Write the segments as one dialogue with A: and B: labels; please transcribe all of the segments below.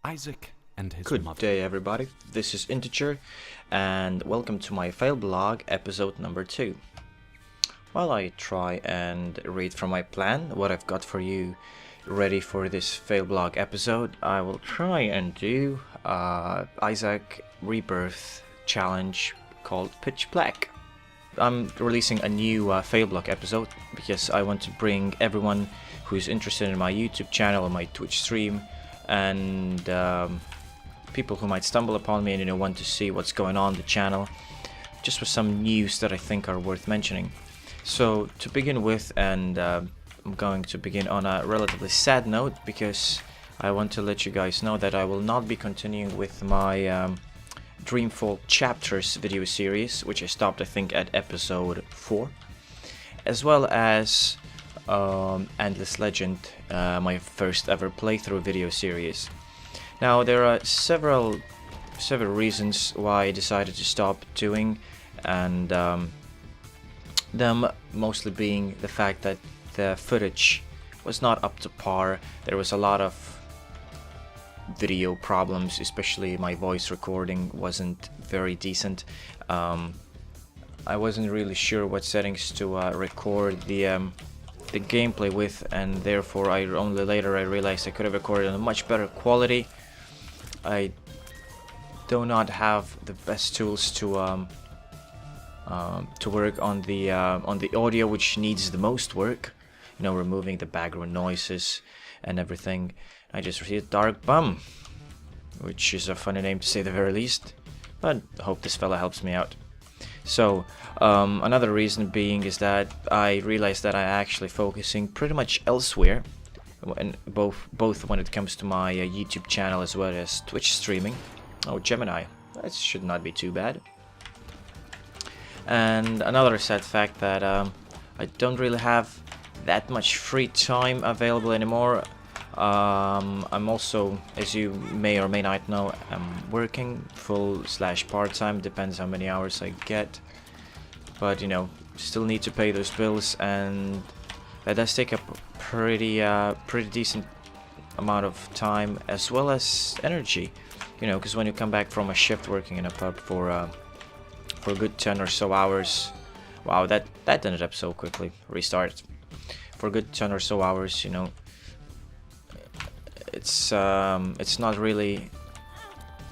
A: Isaac and his
B: Good
A: mother.
B: day, everybody. This is Integer, and welcome to my Failblog episode number 2. While I try and read from my plan what I've got for you ready for this Failblog episode, I will try and do Isaac Rebirth challenge called Pitch Black. I'm releasing a new Failblog episode because I want to bring everyone who's interested in my YouTube channel or my Twitch stream and people who might stumble upon me and want to see what's going on the channel, just with some news that I think are worth mentioning. So to begin with, and I'm going to begin on a relatively sad note because I want to let you guys know that I will not be continuing with my Dreamfall chapters video series, which I stopped I think at episode 4, as well as Endless Legend, my first ever playthrough video series. Now there are several reasons why I decided to stop doing, and them mostly being the fact that the footage was not up to par. There was a lot of video problems, especially my voice recording wasn't very decent. I wasn't really sure what settings to record the gameplay with, and therefore only later I realized I could have recorded in a much better quality. I do not have the best tools to work on the audio, which needs the most work. You know, removing the background noises and everything. I just received Dark Bum, which is a funny name to say the very least, but I hope this fella helps me out. So another reason being is that I realized that I'm actually focusing pretty much elsewhere, and both when it comes to my YouTube channel as well as Twitch streaming. Oh, Gemini, that should not be too bad. And another sad fact that I don't really have that much free time available anymore. I'm also, as you may or may not know, I'm working full/part-time, depends how many hours I get. But you know, still need to pay those bills, and that does take up pretty decent amount of time as well as energy. You know, because when you come back from a shift working in a pub for a good 10 or so hours, wow, that ended up so quickly. Restart. For a good 10 or so hours, you know, it's not really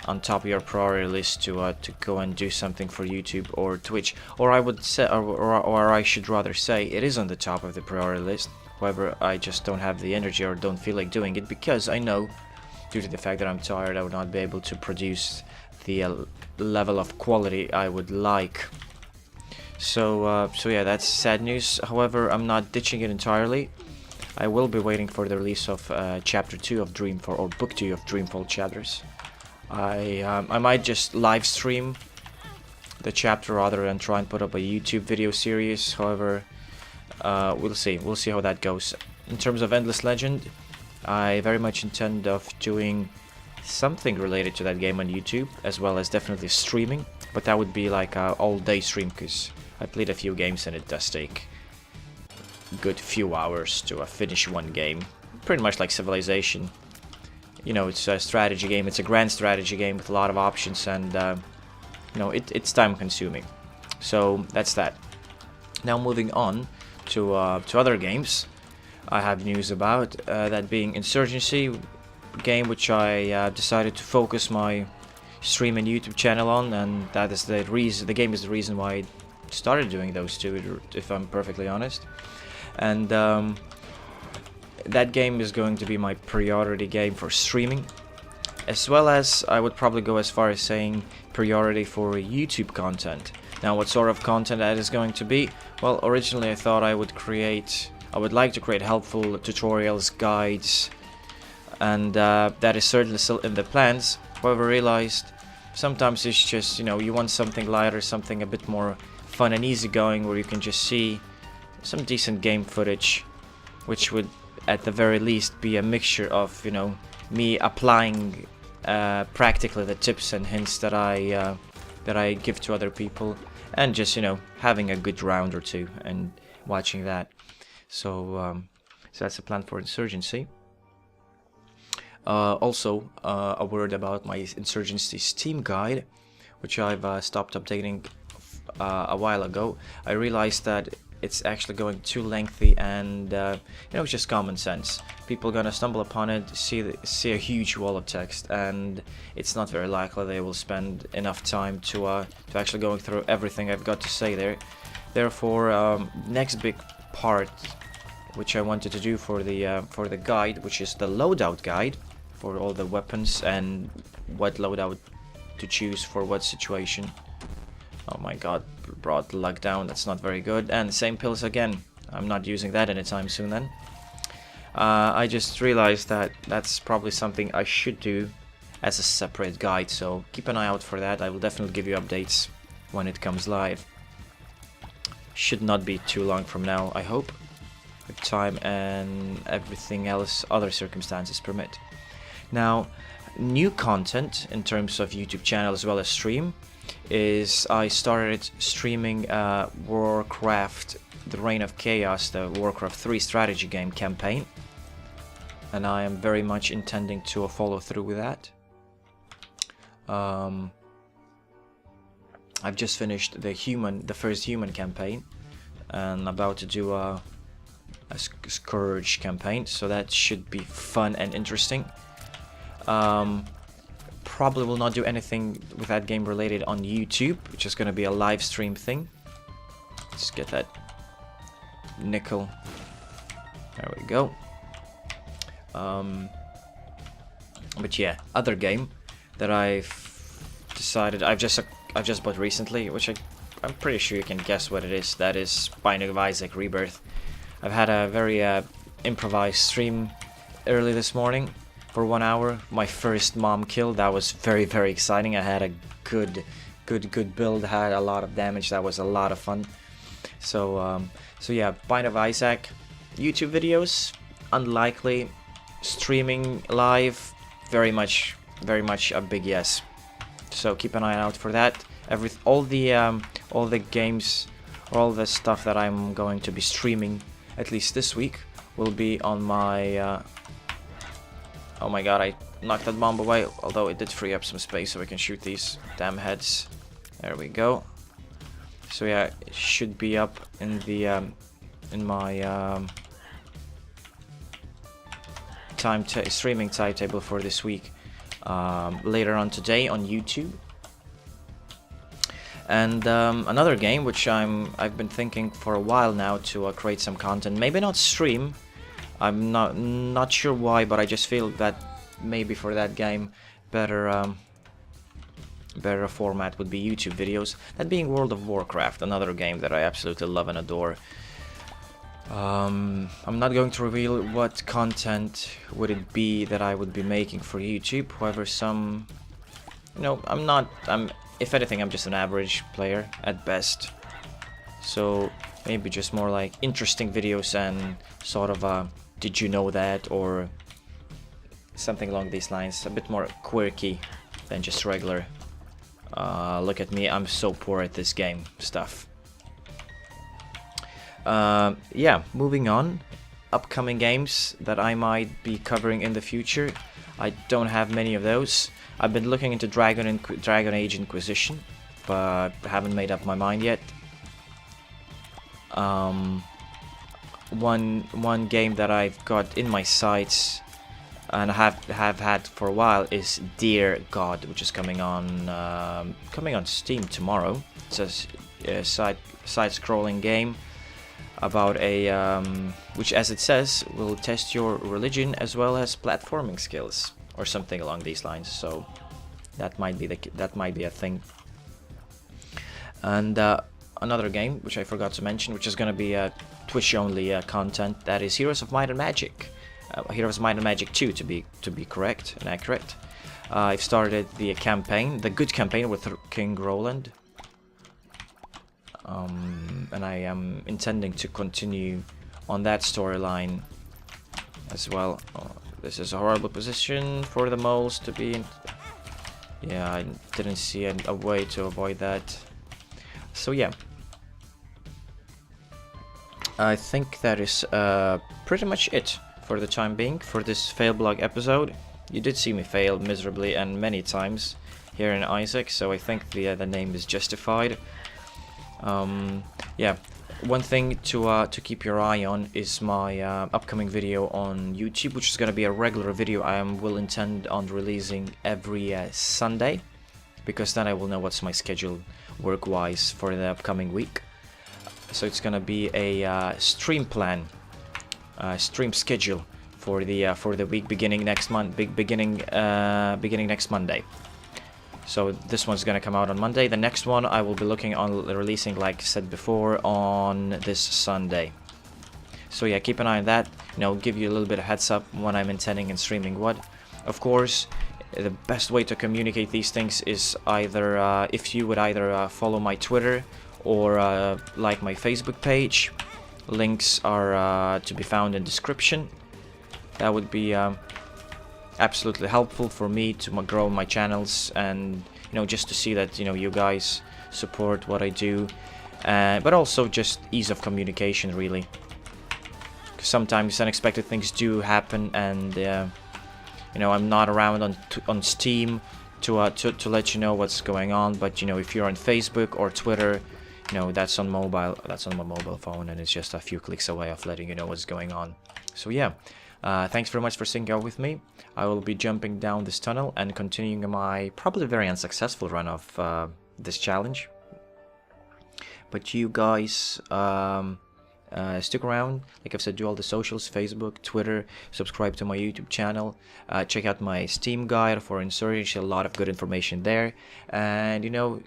B: on top of your priority list to go and do something for YouTube or Twitch, or I would say, or I should rather say, it is on the top of the priority list. However, I just don't have the energy or don't feel like doing it because I know, due to the fact that I'm tired, I would not be able to produce the level of quality I would like. So yeah, that's sad news. However, I'm not ditching it entirely. I will be waiting for the release of Chapter 2 of Dreamfall, or Book 2 of Dreamfall chapters. I might just live stream the chapter rather than try and put up a YouTube video series. However, we'll see how that goes. In terms of Endless Legend, I very much intend of doing something related to that game on YouTube, as well as definitely streaming, but that would be like a all-day stream, because I played a few games and it does take a good few hours to finish one game. Pretty much like Civilization. You know, it's a strategy game, it's a grand strategy game with a lot of options, and you know, it's time consuming. So that's that. Now moving on to other games I have news about, that being Insurgency, game which I decided to focus my stream and YouTube channel on, and that is the reason. The game is the reason why I started doing those two, if I'm perfectly honest. And that game is going to be my priority game for streaming, as well as I would probably go as far as saying priority for YouTube content. Now, what sort of content that is going to be? Well, originally I thought I would like to create helpful tutorials, guides, and that is certainly still in the plans. However, I realized sometimes it's just, you know, you want something lighter, something a bit more fun and easygoing, where you can just see some decent game footage, which would at the very least be a mixture of, you know, me applying practically the tips and hints that I give to other people, and just, you know, having a good round or two and watching that. So that's the plan for Insurgency. Also, a word about my Insurgency Steam guide, which I've stopped updating a while ago. I realized that it's actually going too lengthy, and it's just common sense. People are gonna stumble upon it, see a huge wall of text, and it's not very likely they will spend enough time to actually going through everything I've got to say there. Therefore, next big part, which I wanted to do for the guide, which is the loadout guide for all the weapons and what loadout to choose for what situation. Oh my god, brought the luck down, that's not very good. And the same pills again, I'm not using that anytime soon then. I just realized that that's probably something I should do as a separate guide, so keep an eye out for that. I will definitely give you updates when it comes live. Should not be too long from now, I hope, if time and everything else, other circumstances permit. Now, new content in terms of YouTube channel as well as stream is I started streaming Warcraft, the Reign of Chaos, the Warcraft 3 strategy game campaign, and I am very much intending to follow through with that. I've just finished the first human campaign, and about to do a Scourge campaign, so that should be fun and interesting. Probably will not do anything with that game related on YouTube, which is going to be a live stream thing. Let's get that nickel. There we go. But yeah, other game that I've decided I've just bought recently, which I'm pretty sure you can guess what it is. That is Binding of Isaac Rebirth. I've had a very improvised stream early this morning for 1 hour. My first mom kill, that was very, very exciting. I had a good build, had a lot of damage. That was a lot of fun. So yeah, Binding of Isaac, YouTube videos, unlikely. Streaming live, very much a big yes. So keep an eye out for that. All the games, all the stuff that I'm going to be streaming, at least this week, will be on my. Oh my god, I knocked that bomb away, although it did free up some space so we can shoot these damn heads. There we go. So yeah, it should be up in the in my streaming timetable for this week, later on today on YouTube. And another game which I've been thinking for a while now to create some content, maybe not stream. I'm not sure why, but I just feel that maybe for that game better format would be YouTube videos. That being World of Warcraft, another game that I absolutely love and adore. I'm not going to reveal what content would it be that I would be making for YouTube. However, I'm if anything, I'm just an average player at best. So maybe just more like interesting videos and sort of did you know that, or something along these lines, a bit more quirky than just regular look at me, I'm so poor at this game stuff. Yeah, moving on. Upcoming games that I might be covering in the future. I don't have many of those. I've been looking into Dragon Age Inquisition, but haven't made up my mind yet. One game that I've got in my sights and have had for a while is Dear God, which is coming on Steam tomorrow. It's a side-scrolling game about a which, as it says, will test your religion as well as platforming skills or something along these lines. So that might be a thing. And another game which I forgot to mention, which is going to be Twitch only content, that is Heroes of Might and Magic. Heroes of Might and Magic 2 to be correct and accurate. I've started the campaign, the good campaign with King Roland. And I am intending to continue on that storyline as well. Oh, this is a horrible position for the moles to be in. Yeah, I didn't see a way to avoid that. So yeah, I think that is pretty much it for the time being for this Failblog episode. You did see me fail miserably and many times here in Isaac, so I think the name is justified. Yeah, one thing to keep your eye on is my upcoming video on YouTube, which is going to be a regular video. I will intend on releasing every Sunday, because then I will know what's my schedule work-wise for the upcoming week. So it's going to be a stream plan, stream schedule for the week beginning next month, beginning next Monday. So this one's gonna come out on Monday. The next one I will be looking on releasing, like I said before, on this Sunday. So yeah, keep an eye on that. You know, give you a little bit of heads up when I'm intending and streaming what. Of course, the best way to communicate these things is either if you would either follow my Twitter or like my Facebook page. Links are to be found in description. That would be absolutely helpful for me to grow my channels, and you know, just to see that, you know, you guys support what I do, but also just ease of communication, really, because sometimes unexpected things do happen, and you know, I'm not around on Steam to let you know what's going on. But you know, if you're on Facebook or Twitter, you know, that's on mobile, that's on my mobile phone, and it's just a few clicks away of letting you know what's going on. So yeah, thanks very much for sitting out with me. I will be jumping down this tunnel and continuing my probably very unsuccessful run of this challenge. But you guys stick around. Like I've said, do all the socials, Facebook, Twitter, subscribe to my YouTube channel, check out my Steam guide for Insurgency, a lot of good information there, and you know,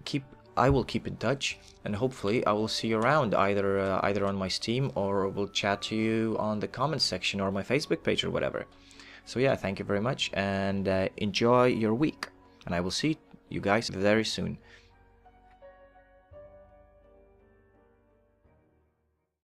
B: I will keep in touch, and hopefully I will see you around either on my Steam, or we'll chat to you on the comments section or my Facebook page or whatever. So yeah, thank you very much, and enjoy your week, and I will see you guys very soon.